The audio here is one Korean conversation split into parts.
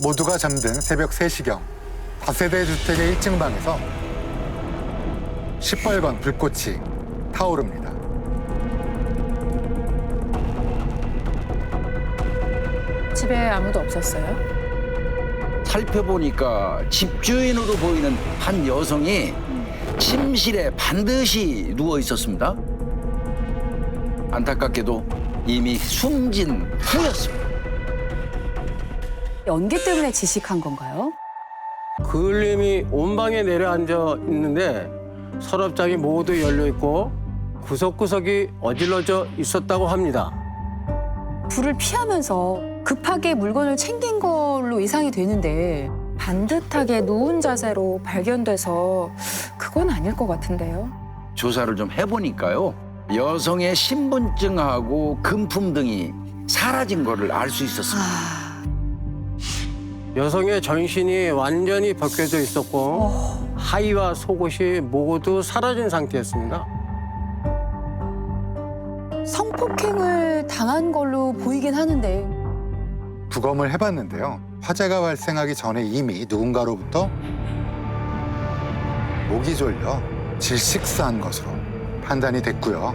모두가 잠든 새벽 3시경 다세대 주택의 1층 방에서 시뻘건 불꽃이 타오릅니다. 집에 아무도 없었어요? 살펴보니까 집주인으로 보이는 한 여성이 침실에 반드시 누워 있었습니다. 안타깝게도 이미 숨진 후였습니다. 연기 때문에 지식한 건가요? 그을림이 온방에 내려앉아 있는데 서랍장이 모두 열려 있고 구석구석이 어질러져 있었다고 합니다. 불을 피하면서 급하게 물건을 챙긴 걸로 예상이 되는데 반듯하게 누운 자세로 발견돼서 그건 아닐 것 같은데요. 조사를 좀 해보니까요. 여성의 신분증하고 금품 등이 사라진 거를 알 수 있었습니다. 여성의 전신이 완전히 벗겨져 있었고 하의와 속옷이 모두 사라진 상태였습니다. 성폭행을 당한 걸로 보이긴 하는데 부검을 해봤는데요. 화재가 발생하기 전에 이미 누군가로부터 목이 졸려 질식사한 것으로 판단이 됐고요.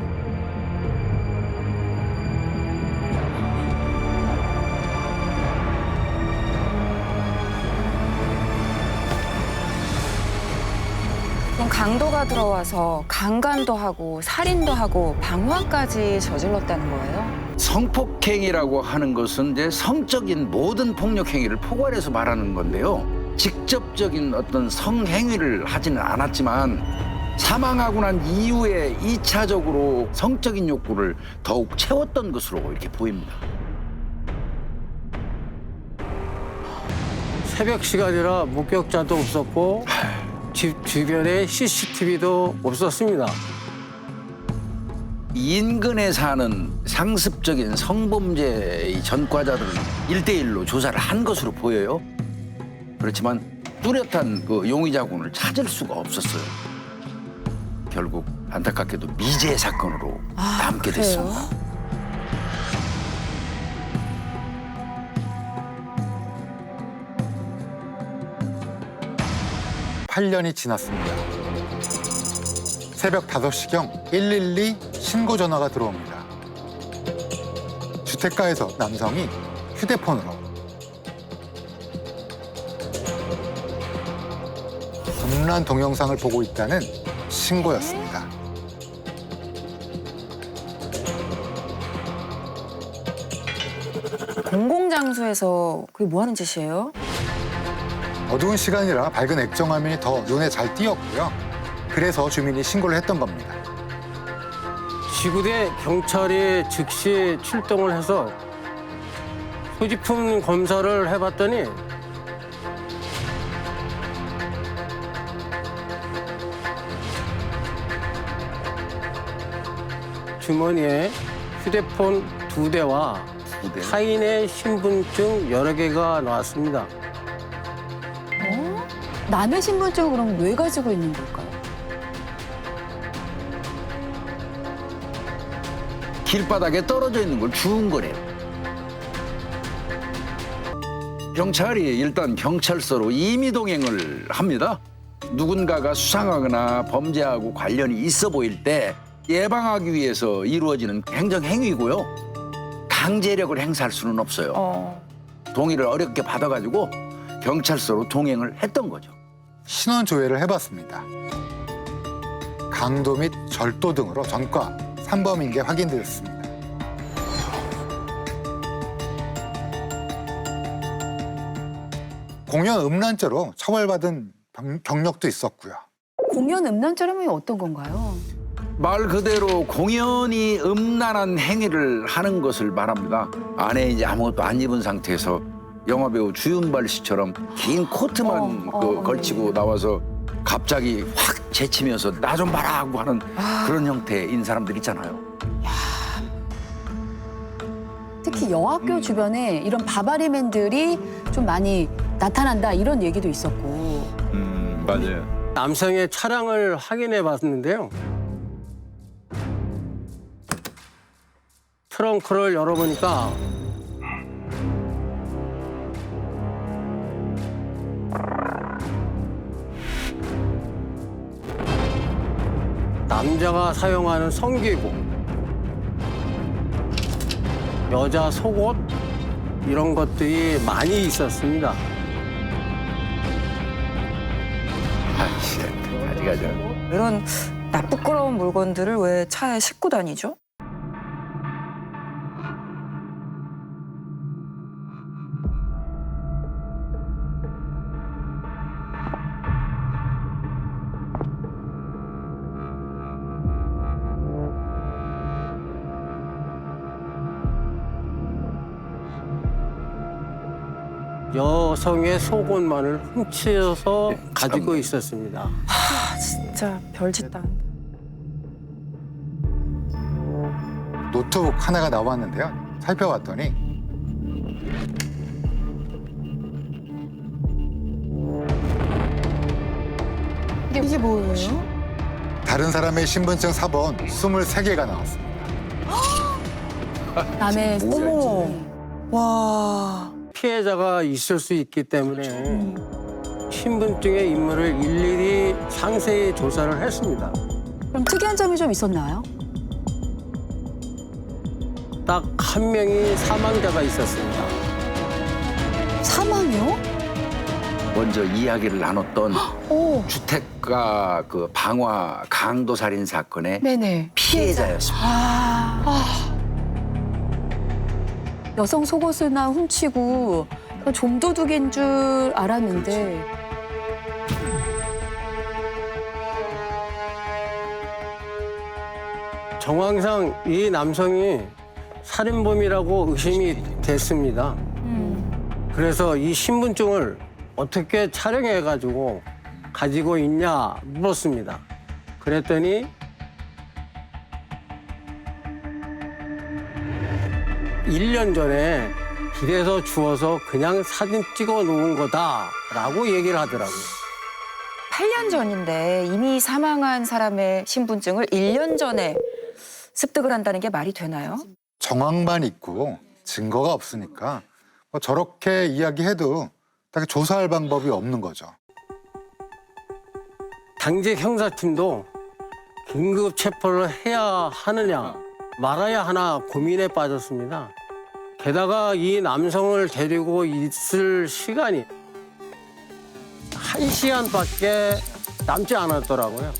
그럼 강도가 들어와서 강간도 하고 살인도 하고 방화까지 저질렀다는 거예요? 성폭행이라고 하는 것은 이제 성적인 모든 폭력 행위를 포괄해서 말하는 건데요. 직접적인 어떤 성행위를 하지는 않았지만 사망하고 난 이후에 2차적으로 성적인 욕구를 더욱 채웠던 것으로 이렇게 보입니다. 새벽 시간이라 목격자도 없었고 집 주변에 CCTV도 없었습니다. 인근에 사는 상습적인 성범죄의 전과자들은 1대1로 조사를 한 것으로 보여요. 그렇지만 뚜렷한 그 용의자군을 찾을 수가 없었어요. 결국 안타깝게도 미제 사건으로 남게 그래요? 됐습니다. 팔 년이 지났습니다. 새벽 5시경 112 신고 전화가 들어옵니다. 주택가에서 남성이 휴대폰으로 음란 동영상을 보고 있다는 신고였습니다. 공공장소에서 그게 뭐 하는 짓이에요? 어두운 시간이라 밝은 액정화면이 더 눈에 잘 띄었고요. 그래서 주민이 신고를 했던 겁니다. 지구대 경찰이 즉시 출동을 해서 소지품 검사를 해봤더니 주머니에 휴대폰 2대와 타인의 신분증 여러 개가 나왔습니다. 남의 신분증을 그럼 왜 가지고 있는 걸까요? 길바닥에 떨어져 있는 걸 주운 거래요. 경찰이 일단 경찰서로 임의동행을 합니다. 누군가가 수상하거나 범죄하고 관련이 있어 보일 때 예방하기 위해서 이루어지는 행정행위고요. 강제력을 행사할 수는 없어요. 동의를 어렵게 받아가지고 경찰서로 동행을 했던 거죠. 신원 조회를 해봤습니다. 강도 및 절도 등으로 전과 3범인 게 확인되었습니다. 공연 음란죄로 처벌받은 경력도 있었고요. 공연 음란죄라면 어떤 건가요? 말 그대로 공연히 음란한 행위를 하는 것을 말합니다. 안에 이제 아무것도 안 입은 상태에서 영화배우 주윤발 씨처럼 긴 코트만 걸치고 나와서 갑자기 확 제치면서 나 좀 봐라 하고 하는 그런 형태인 사람들 있잖아요. 특히 여학교 주변에 이런 바바리맨들이 좀 많이 나타난다 이런 얘기도 있었고. 맞아요. 남성의 차량을 확인해 봤는데요. 트렁크를 열어보니까 남자가 사용하는 성기구, 여자 속옷 이런 것들이 많이 있었습니다. 아이씨, 가지가죠. 이런 나쁘끄러운 물건들을 왜 차에 싣고 다니죠? 여성의 속옷만을 훔쳐서 가지고 있었습니다. 진짜 별짓 다 한다. 노트북 하나가 나왔는데요. 살펴봤더니 이게 뭐예요? 다른 사람의 신분증 4번 23개가 나왔습니다. 남의 어머. 와. 피해자가 있을 수 있기 때문에 신분증의 인물을 일일이 상세히 조사를 했습니다. 그럼 특이한 점이 좀 있었나요? 딱 한 명이 사망자가 있었습니다. 사망이요? 먼저 이야기를 나눴던 오. 주택가 그 방화 강도 살인 사건의 네네. 피해자였습니다. 여성 속옷이나 훔치고 좀도둑인 줄 알았는데 정황상 이 남성이 살인범이라고 의심이 됐습니다. 그래서 이 신분증을 어떻게 촬영해가지고 가지고 있냐 물었습니다. 그랬더니 1년 전에 길에서 주워서 그냥 사진 찍어 놓은 거다라고 얘기를 하더라고요. 8년 전인데 이미 사망한 사람의 신분증을 1년 전에 습득을 한다는 게 말이 되나요? 정황만 있고 증거가 없으니까 뭐 저렇게 이야기해도 딱히 조사할 방법이 없는 거죠. 당직 형사팀도 긴급 체포를 해야 하느냐 말아야 하나 고민에 빠졌습니다. 게다가 이 남성을 데리고 있을 시간이 1시간밖에 남지 않았더라고요.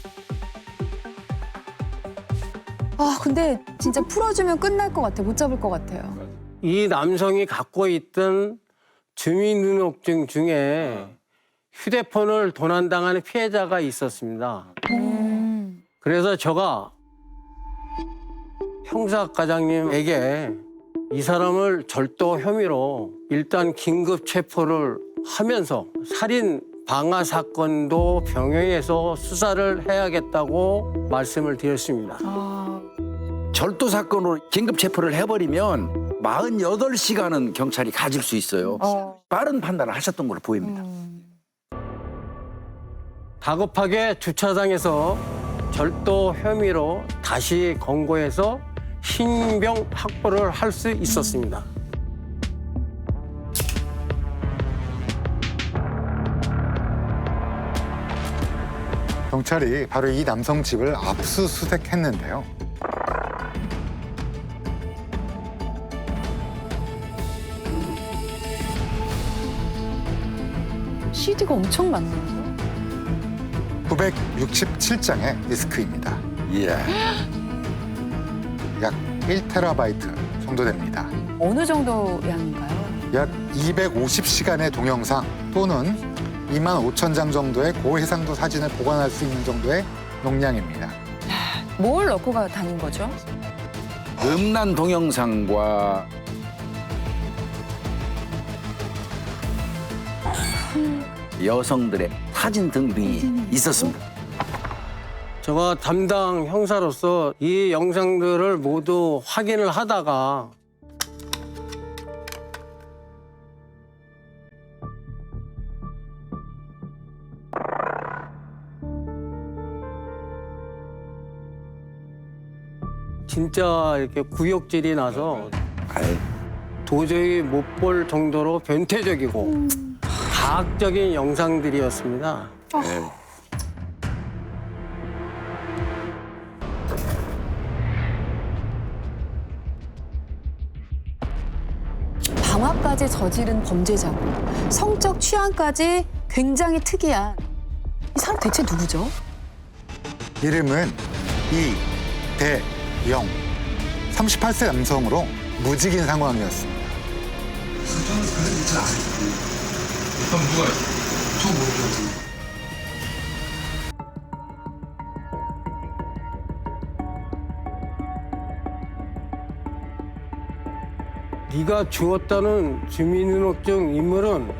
아 근데 진짜 풀어주면 끝날 것 같아. 못 잡을 것 같아요. 이 남성이 갖고 있던 주민등록증 중에 휴대폰을 도난당한 피해자가 있었습니다. 그래서 제가 형사과장님에게 이 사람을 절도 혐의로 일단 긴급 체포를 하면서 살인 방화 사건도 병행해서 수사를 해야겠다고 말씀을 드렸습니다. 절도 사건으로 긴급 체포를 해버리면 48시간은 경찰이 가질 수 있어요. 빠른 판단을 하셨던 걸로 보입니다. 다급하게 주차장에서 절도 혐의로 다시 검거해서 신병 확보를 할 수 있었습니다. 경찰이 바로 이 남성 집을 압수수색했는데요. CD가 엄청 많네요. 967장의 디스크입니다. 예. 약 1테라바이트 정도 됩니다. 어느 정도 양인가요? 약 250시간의 동영상 또는 25,000장 정도의 고해상도 사진을 보관할 수 있는 정도의 용량입니다. 뭘 넣고 다닌 거죠? 음란 동영상과 여성들의 사진 등등이 있었습니다. 제가 담당 형사로서 이 영상들을 모두 확인을 하다가 진짜 이렇게 구역질이 나서 아이, 도저히 못 볼 정도로 변태적이고 가학적인 영상들이었습니다. 예. 방화까지 저지른 범죄자고 성적 취향까지 굉장히 특이한 이 사람 대체 누구죠? 이름은 이대영. 38세 남성으로 무직인 상황이었습니다. 저는 그런 일을 안 했어요. 그럼 누가 했어요? 저 모르겠어요. 네가 죽었다는 주민등록증 인물은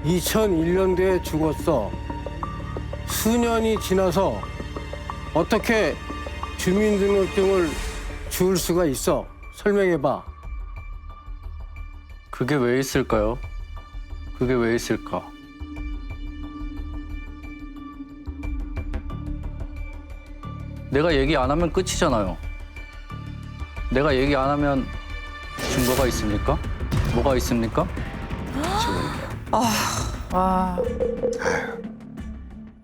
2001년도에 죽었어. 수년이 지나서 어떻게 주민등록증을 지울 수가 있어? 설명해봐. 그게 왜 있을까요? 그게 왜 있을까? 내가 얘기 안 하면 끝이잖아요. 내가 얘기 안 하면 증거가 있습니까? 뭐가 있습니까?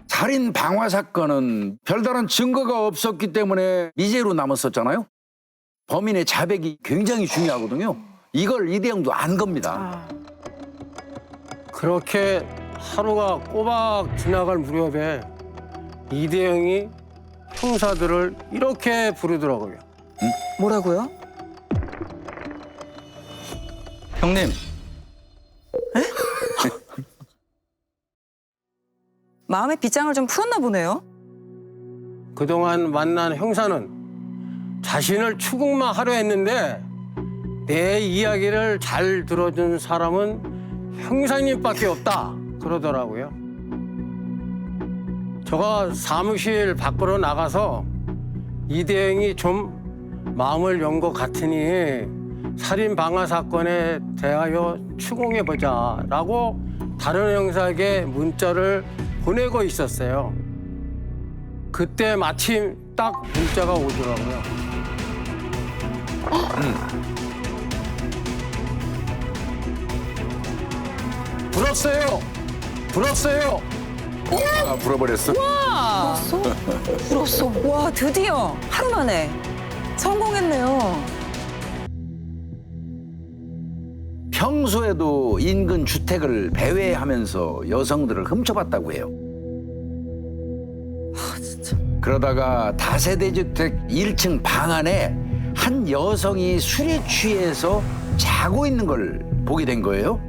살인 방화 사건은 별다른 증거가 없었기 때문에 미제로 남았었잖아요. 범인의 자백이 굉장히 중요하거든요. 이걸 이대영도 안 겁니다. 그렇게 하루가 꼬박 지나갈 무렵에 이대영이 형사들을 이렇게 부르더라고요. 뭐라고요? 형님, 마음의 빗장을 좀 풀었나 보네요. 그동안 만난 형사는 자신을 추궁만 하려 했는데 내 이야기를 잘 들어준 사람은 형사님밖에 없다 그러더라고요. 제가 사무실 밖으로 나가서 이대영이 좀 마음을 연 것 같으니 살인 방화 사건에 대하여 추궁해보자라고 다른 형사에게 문자를 보내고 있었어요. 그때 마침 딱 문자가 오더라고요. 불었어요. 불었어요. 아, 불어버렸어? 풀었어. 와, 드디어 하루 만에 성공했네요. 평소에도 인근 주택을 배회하면서 여성들을 훔쳐봤다고 해요. 그러다가 다세대 주택 1층 방 안에 한 여성이 술에 취해서 자고 있는 걸 보게 된 거예요.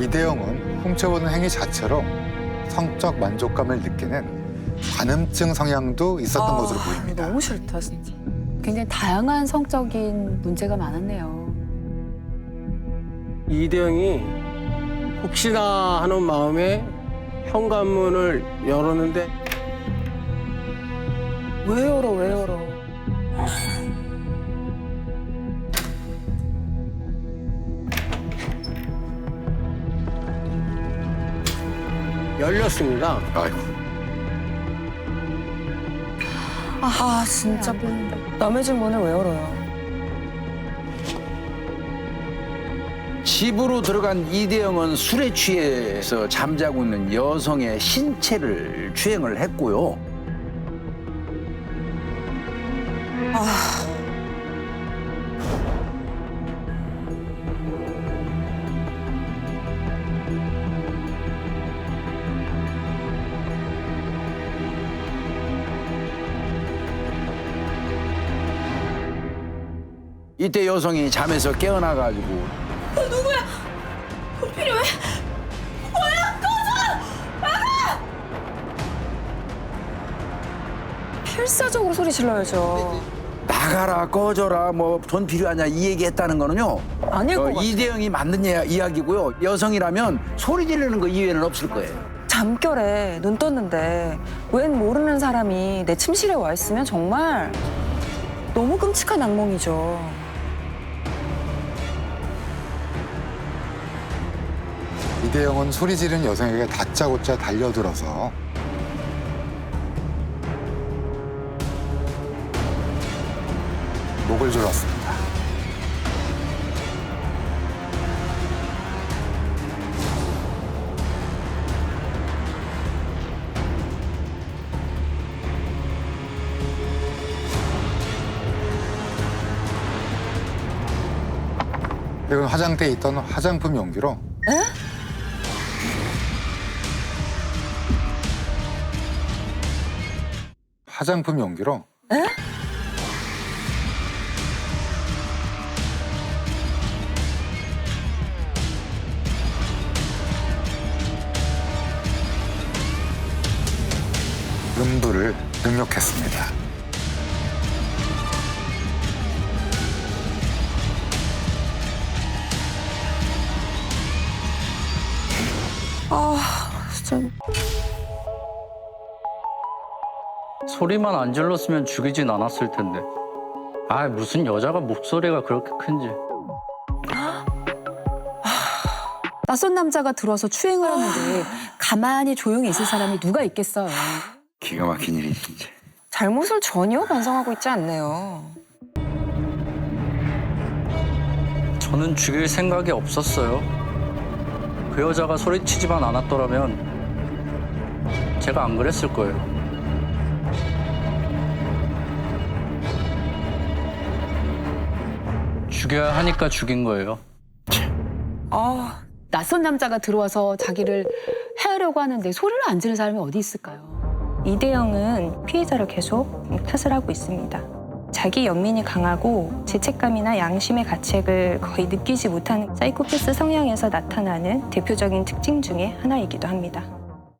이대영은 훔쳐보는 행위 자체로 성적 만족감을 느끼는 관음증 성향도 있었던 것으로 보입니다. 너무 싫다 진짜. 굉장히 다양한 성적인 문제가 많았네요. 이대영이 혹시나 하는 마음에 현관문을 열었는데 왜 열어, 왜 열어? 열렸습니다. 아이고. 아, 진짜 남의 집 문을 왜 열어요? 집으로 들어간 이대영은 술에 취해서 잠자고 있는 여성의 신체를 추행을 했고요. 이때 여성이 잠에서 깨어나가지고 필사적으로 소리 질러야죠. 나가라 꺼져라 뭐 돈 필요하냐 이 얘기했다는 거는요. 아닐 것 같아요. 이대영이 만든 이야기고요. 여성이라면 소리 지르는 거 이외에는 없을 거예요. 잠결에 눈 떴는데 웬 모르는 사람이 내 침실에 와 있으면 정말 너무 끔찍한 악몽이죠. 이대영은 소리 지른 여성에게 다짜고짜 달려들어서 목을 졸랐습니다. 이건 화장대에 있던 화장품 용기로 화장품 용기로 음부를 능욕했습니다. 진짜. 소리만 안 질렀으면 죽이진 않았을 텐데. 아, 무슨 여자가 목소리가 그렇게 큰지. 낯선 남자가 들어와서 추행을 하는데 가만히 조용히 있을 사람이 누가 있겠어요. 기가 막힌 일이 진짜. 잘못을 전혀 반성하고 있지 않네요. 저는 죽일 생각이 없었어요. 그 여자가 소리치지만 않았더라면 제가 안 그랬을 거예요. 죽여야 하니까 죽인 거예요. 낯선 남자가 들어와서 자기를 해하려고 하는데 소리를 안 지르는 사람이 어디 있을까요? 이대영은 피해자를 계속 탓을 하고 있습니다. 자기 연민이 강하고 죄책감이나 양심의 가책을 거의 느끼지 못하는 사이코패스 성향에서 나타나는 대표적인 특징 중에 하나이기도 합니다.